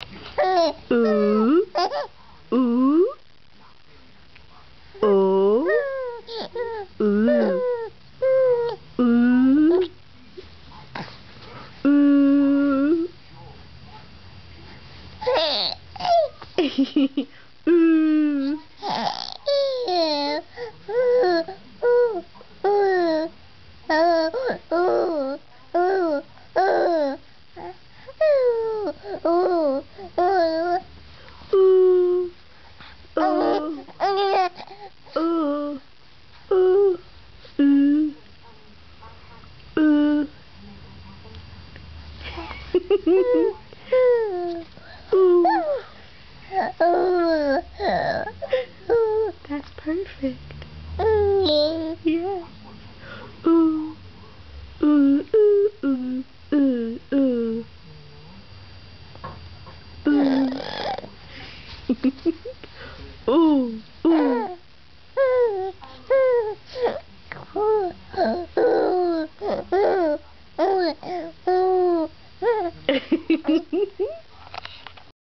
Ooh, ooh, oh, ooh, ooh, ooh, ooh. Ooh, ooh, ooh, ooh, ooh, ooh. That's perfect. Yeah. Ooh, ooh, ooh, ooh, ooh, ooh. Ooh, ooh.